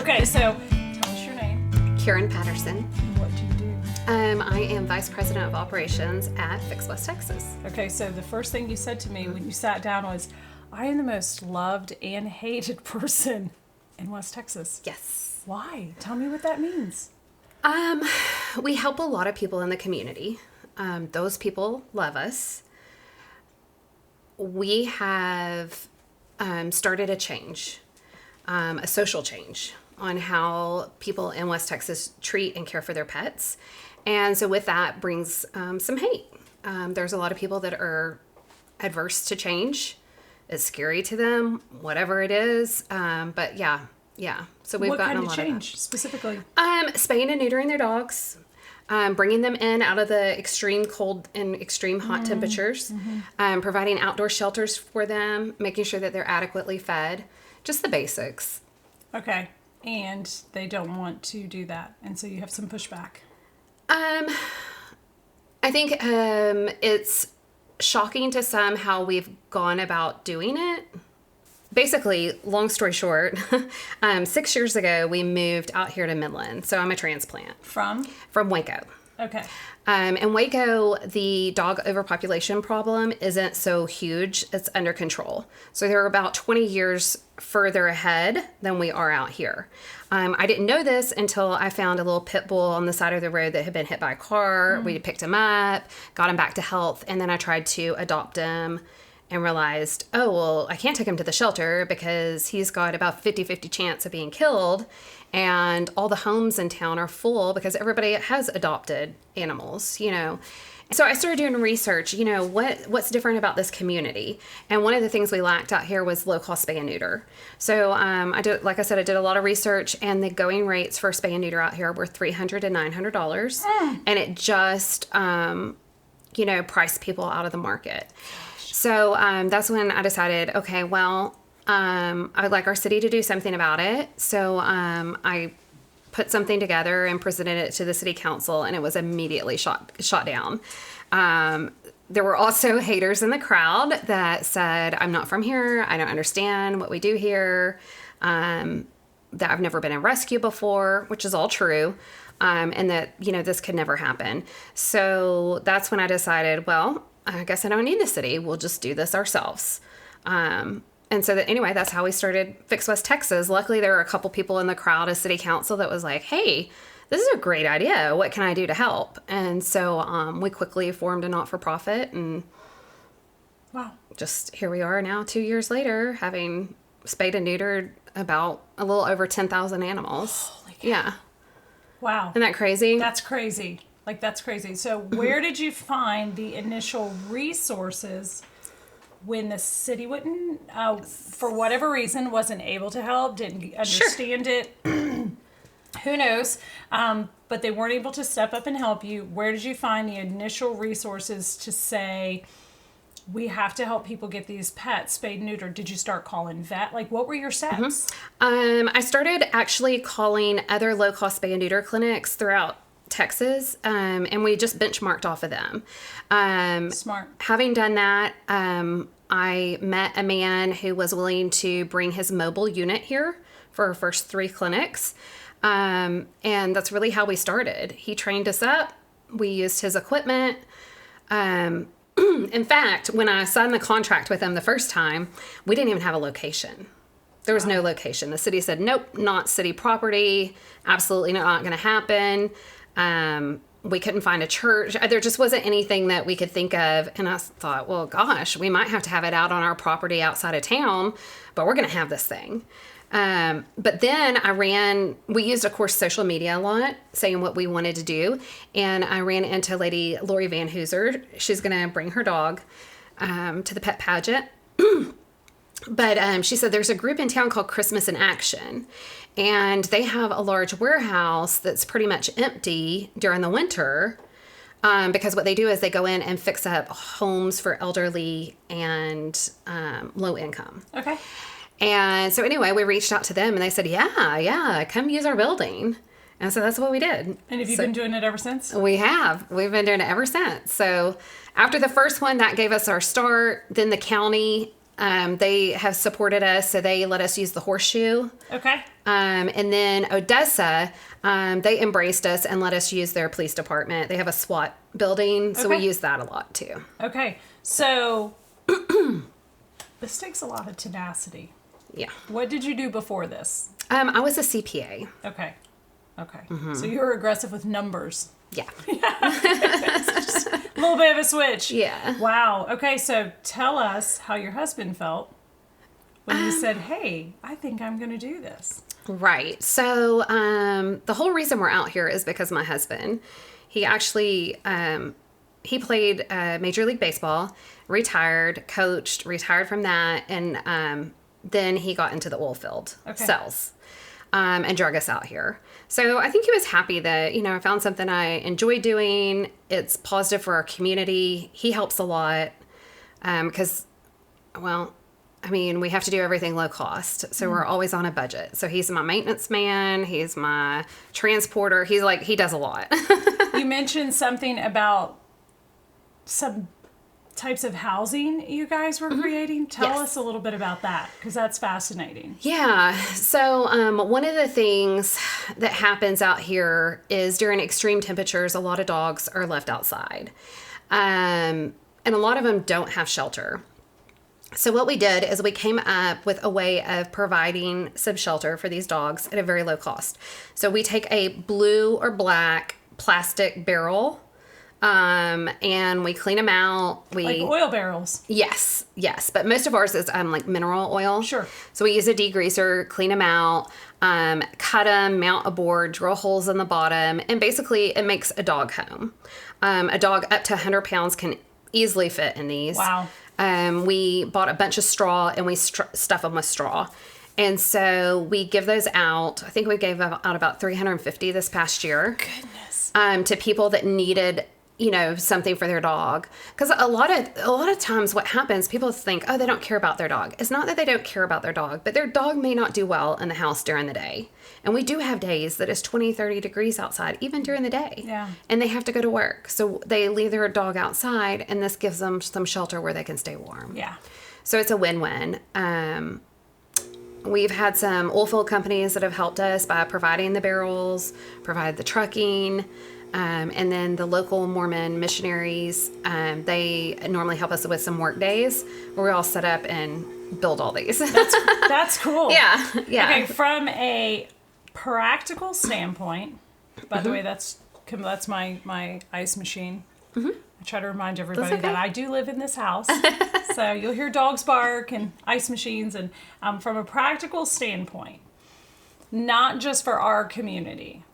Okay, so tell us your name. Karen Patterson. What do you do? I am Vice President of Operations at Fix West Texas. Okay, so the first thing you said to me when you sat down was, I am the most loved and hated person in West Texas. Yes. Why? Tell me what that means. We help a lot of people in the community. Those people love us. We have started a change, a social change on how people in West Texas treat and care for their pets. And so with that brings some hate. There's a lot of people that are adverse to change. It's scary to them, whatever it is. But yeah. So we've gotten a lot of that. What kind of change specifically? Spaying and neutering their dogs. Bringing them in out of the extreme cold and extreme hot temperatures, providing outdoor shelters for them, making sure that they're adequately fed, just the basics. Okay, and they don't want to do that, and so you have some pushback. I think it's shocking to some how we've gone about doing it. Basically, long story short, 6 years ago, we moved out here to Midland. So I'm a transplant. From Waco. Okay. In Waco, the dog overpopulation problem isn't so huge. It's under control. So they're about 20 years further ahead than we are out here. I didn't know this until I found a little pit bull on the side of the road that had been hit by a car. We picked him up, got him back to health, and then I tried to adopt him and realized, oh, well, I can't take him to the shelter because he's got about 50-50 chance of being killed. And all the homes in town are full because everybody has adopted animals, you know. So I started doing research, you know, what's different about this community. And one of the things we lacked out here was low-cost spay and neuter. So I did a lot of research, and the going rates for spay and neuter out here were $300 and $900. And it just, priced people out of the market. So that's when I decided, okay, well, I would like our city to do something about it. So I put something together and presented it to the city council, and it was immediately shot down. There were also haters in the crowd that said, I'm not from here. I don't understand what we do here. That I've never been in rescue before, which is all true. And that, this could never happen. So that's when I decided, well, I guess I don't need the city. We'll just do this ourselves. And so that's how we started Fix West Texas. Luckily, there were a couple people in the crowd of city council that was like, hey, this is a great idea. What can I do to help? And so we quickly formed a not-for-profit, and wow, just here we are now 2 years later, having spayed and neutered about a little over 10,000 animals. Holy cow. Yeah. Wow. Isn't that crazy? That's crazy. That's crazy. So where did you find the initial resources when the city wouldn't, for whatever reason, wasn't able to help, didn't understand it? Who knows? But they weren't able to step up and help you. Where did you find the initial resources to say, we have to help people get these pets spayed and neutered? Did you start calling vet? What were your steps? I started actually calling other low-cost spay and neuter clinics throughout Texas, and we just benchmarked off of them. Smart. Having done that, I met a man who was willing to bring his mobile unit here for our first 3 clinics. And that's really how we started. He trained us up. We used his equipment. In fact, when I signed the contract with him the first time, we didn't even have a location. There was no location. The city said, nope, not city property. Absolutely not going to happen. We couldn't find a church. There just wasn't anything that we could think of. And I thought, well, gosh, we might have to have it out on our property outside of town, but we're going to have this thing. But then we used, of course, social media a lot, saying what we wanted to do. And I ran into Lady Lori Van Hooser. She's going to bring her dog to the pet pageant. But she said there's a group in town called Christmas in Action, and they have a large warehouse that's pretty much empty during the winter, because what they do is they go in and fix up homes for elderly and low income. Okay. And so anyway, we reached out to them, and they said, yeah, come use our building. And so that's what we did. And have you been doing it ever since? We have. We've been doing it ever since. So after the first one, that gave us our start. Then the county They have supported us, so they let us use the horseshoe. Okay. And then Odessa, they embraced us and let us use their police department. They have a SWAT building, so we Okay. use that a lot too. Okay. So this takes a lot of tenacity. Yeah. What did you do before this? I was a CPA. Okay. Okay. So you were aggressive with numbers. Yeah. A little bit of a switch. Yeah. Wow. Okay, so tell us how your husband felt when you said, "Hey, I think I'm going to do this." Right. So the whole reason we're out here is because my husband, he actually he played Major League Baseball, retired, coached, retired from that, and then he got into the oil field sales and drug us out here. So I think he was happy that, I found something I enjoy doing. It's positive for our community. He helps a lot because, we have to do everything low cost. So we're always on a budget. So he's my maintenance man. He's my transporter. He does a lot. You mentioned something about some types of housing you guys were creating. Tell us a little bit about that, because that's fascinating. Yeah. So one of the things that happens out here is during extreme temperatures, a lot of dogs are left outside. And a lot of them don't have shelter. So what we did is we came up with a way of providing some shelter for these dogs at a very low cost. So we take a blue or black plastic barrel, and we clean them out. Like oil barrels. Yes. But most of ours is like mineral oil. Sure. So we use a degreaser, clean them out, cut them, mount a board, drill holes in the bottom, and basically it makes a dog home. A dog up to 100 pounds can easily fit in these. Wow. We bought a bunch of straw and we stuff them with straw. And so we give those out. I think we gave out about 350 this past year. Goodness. To people that needed, something for their dog. Because a lot of times what happens, people think, oh, they don't care about their dog. It's not that they don't care about their dog, but their dog may not do well in the house during the day. And we do have days that it's 20, 30 degrees outside, even during the day. Yeah. And they have to go to work. So they leave their dog outside, and this gives them some shelter where they can stay warm. Yeah. So it's a win-win. We've had some oil field companies that have helped us by providing the barrels, provide the trucking, and then the local Mormon missionaries, they normally help us with some work days where we all set up and build all these. That's cool. Yeah. Okay, from a practical standpoint, by the way, that's my ice machine. I try to remind everybody that I do live in this house. So you'll hear dogs bark and ice machines. And from a practical standpoint, not just for our community,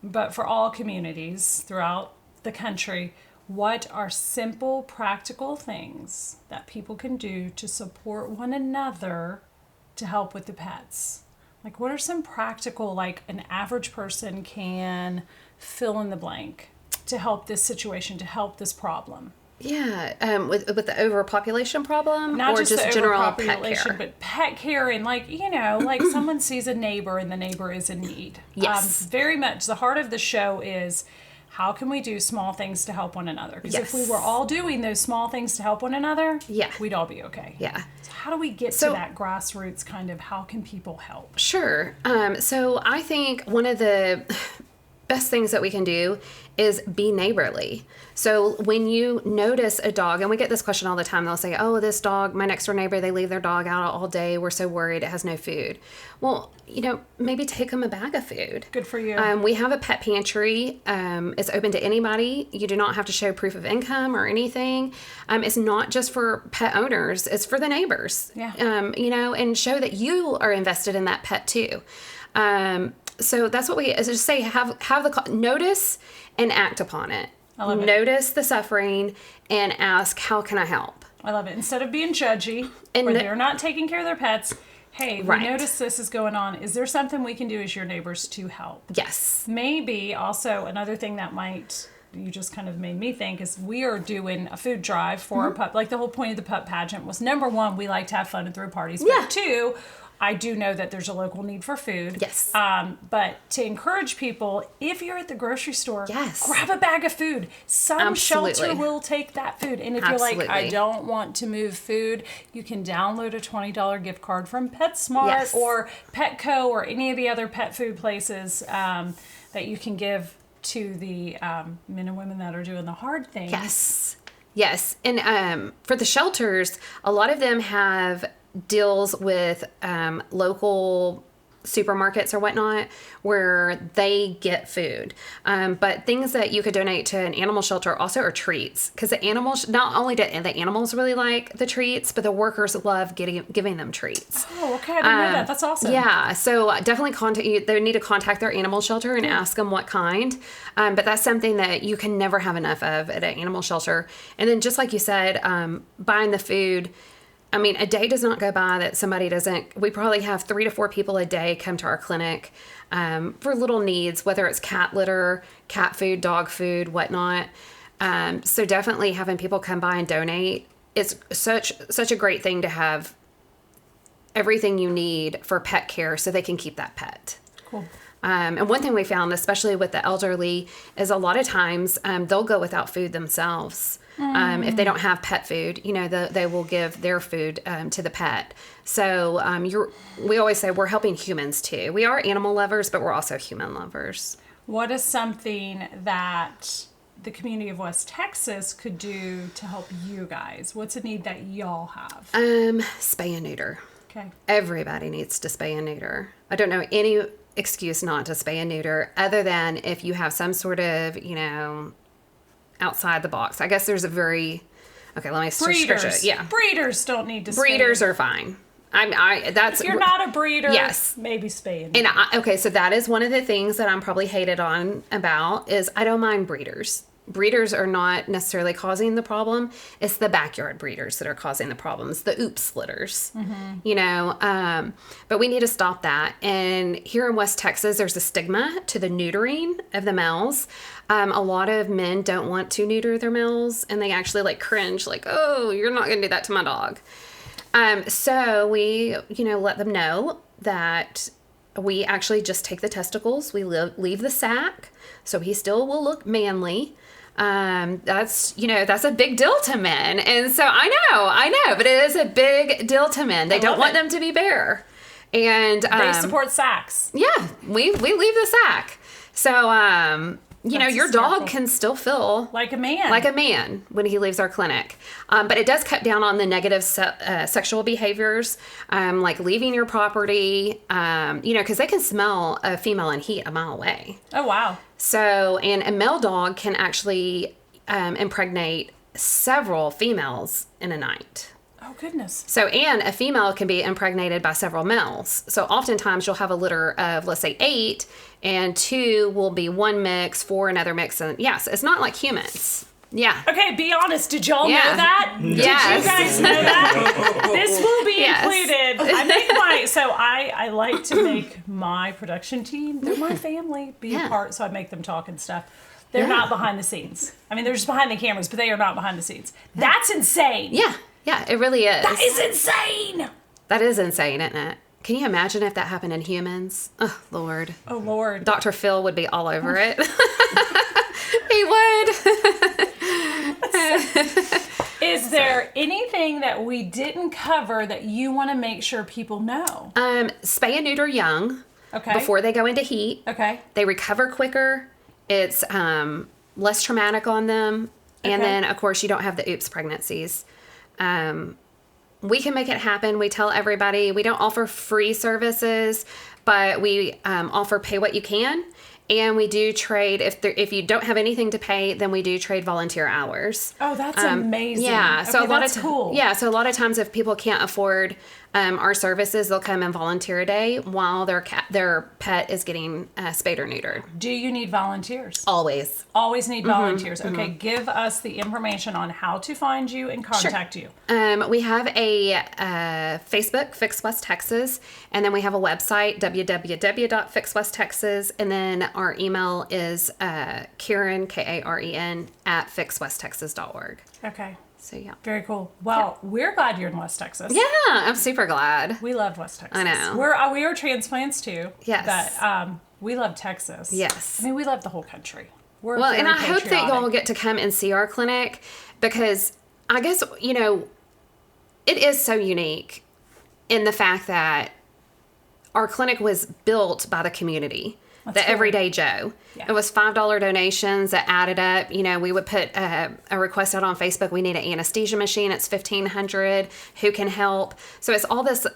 but for all communities throughout the country, what are simple, practical things that people can do to support one another to help with the pets? Like, what are some practical, like an average person can fill in the blank to help this situation, to help this problem? Yeah, with the overpopulation problem, Not or just the general pet overpopulation, care? but pet care, and like someone sees a neighbor and the neighbor is in need. Yes. Very much the heart of the show is, how can we do small things to help one another? Because if we were all doing those small things to help one another, we'd all be okay. Yeah. So how do we get to that grassroots kind of, how can people help? Sure. So I think one of the best things that we can do is be neighborly. So when you notice a dog, and we get this question all the time, they'll say, oh, this dog, my next door neighbor, they leave their dog out all day. We're so worried it has no food. Well, maybe take them a bag of food. Good for you. We have a pet pantry. It's open to anybody. You do not have to show proof of income or anything. It's not just for pet owners. It's for the neighbors. Yeah. And show that you are invested in that pet too. So that's what we just say, notice and act upon it. I love it. Notice the suffering and ask, how can I help? I love it. Instead of being judgy, And or they're not taking care of their pets, hey, we Right. notice this is going on. Is there something we can do as your neighbors to help? Yes. Maybe also another thing that you just kind of made me think is, we are doing a food drive for our pup. Like, the whole point of the pup pageant was, number one, we like to have fun and throw parties. Yeah. But two, I do know that there's a local need for food. Yes. But to encourage people, if you're at the grocery store, Yes. grab a bag of food. Some Absolutely. shelter will take that food. And if you're like, I don't want to move food, you can download a $20 gift card from PetSmart Yes. or Petco or any of the other pet food places that you can give to the men and women that are doing the hard things. Yes. Yes. And for the shelters, a lot of them have deals with local supermarkets or whatnot where they get food. But things that you could donate to an animal shelter also are treats, because the animals, not only do the animals really like the treats, but the workers love giving them treats. Oh, okay. I didn't know that. That's awesome. Yeah, so definitely they need to contact their animal shelter and ask them what kind. But that's something that you can never have enough of at an animal shelter. And then just like you said, buying the food. I mean, a day does not go by that somebody doesn't. We probably have 3 to 4 people a day come to our clinic for little needs, whether it's cat litter, cat food, dog food, whatnot. So definitely having people come by and donate is such a great thing to have everything you need for pet care so they can keep that pet. Cool. And one thing we found, especially with the elderly, is a lot of times they'll go without food themselves. If they don't have pet food, they will give their food to the pet. So we always say we're helping humans too. We are animal lovers, but we're also human lovers. What is something that the community of West Texas could do to help you guys? What's a need that y'all have? Spay and neuter. Okay. Everybody needs to spay and neuter. I don't know any excuse not to spay and neuter other than if you have some sort of, outside the box. I guess there's let me breeders. Yeah. Breeders don't need to spay. Breeders are fine. That's if you're not a breeder, yes, maybe spay and neuter. So that is one of the things that I'm probably hated on about is I don't mind breeders. Breeders are not necessarily causing the problem. It's the backyard breeders that are causing the problems, the oops litters, but we need to stop that. And here in West Texas, there's a stigma to the neutering of the males. A lot of men don't want to neuter their males, and they actually cringe, oh, you're not going to do that to my dog. So we, let them know that we actually just take the testicles, we leave the sack, so he still will look manly. That's a big deal to men. And so I know, but it is a big deal to men. They don't want them to be bare. And they support sacks. Yeah, we leave the sack. So, your dog can still feel like a man when he leaves our clinic. But it does cut down on the negative sexual behaviors, like leaving your property, because they can smell a female in heat a mile away. Oh, wow. So, and a male dog can actually impregnate several females in a night. Oh, goodness. So, and a female can be impregnated by several males. So oftentimes you'll have a litter of, let's say, 8, and 2 will be one mix, 4 another mix. And yes, it's not like humans. Yeah. Okay, be honest. Did y'all know that? Yes. Did you guys know that? This will be included. I like to make my production team, they're my family, be a part, so I make them talk and stuff. They're not behind the scenes. I mean, they're just behind the cameras, but they are not behind the scenes. That's insane. Yeah. Yeah, it really is. That is insane. That is insane, isn't it? Can you imagine if that happened in humans? Oh, Lord. Oh, Lord. Dr. Phil would be all over it. He would. Is there anything that we didn't cover that you want to make sure people know? Spay and neuter young. Okay. Before they go into heat. Okay. They recover quicker. It's less traumatic on them. Okay. And then, of course, you don't have the oops pregnancies. We can make it happen. We tell everybody we don't offer free services, but we offer pay what you can. And we do trade, if you don't have anything to pay, then we do trade volunteer hours. Oh, that's amazing. Yeah. So okay, a lot that's of cool. Yeah. So a lot of times if people can't afford our services, they'll come and volunteer a day while their pet is getting spayed or neutered. Do you need volunteers? Always. Always need volunteers. Okay, give us the information on how to find you and contact you. We have a Facebook, Fix West Texas, and then we have a website, www.fixwesttexas, and then our email is Karen, Karen, @fixwesttexas.org. Okay. So yeah. Very cool. Well, we're glad you're in West Texas. Yeah, I'm super glad. We love West Texas. I know. We are transplants too. Yes. But we love Texas. Yes. I mean, we love the whole country. We're Well, very and I hope that patriotic. y'all will get to come and see our clinic because I guess, you know, it is so unique in the fact that our clinic was built by the community, That's the cool. everyday Joe. Yeah. It was $5 donations that added up. You know, we would put a request out on Facebook. We need an anesthesia machine. It's $1,500. Who can help? So it's all this.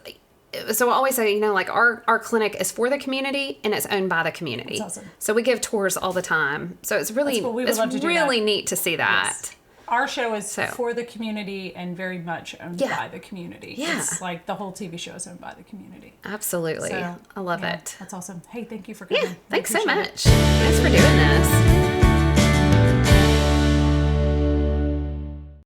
So I always say, you know, like our clinic is for the community and it's owned by the community. That's awesome. So we give tours all the time. So it's really, That's cool. We would it's love to do really that. neat to see that. Yes. Our show is So. for the community and very much owned Yeah. by the community. Yeah. It's like the whole TV show is owned by the community. Absolutely. So, I love yeah, it. That's awesome. Hey, thank you for coming. Yeah. We Thanks so appreciate it. much. Thanks for doing this.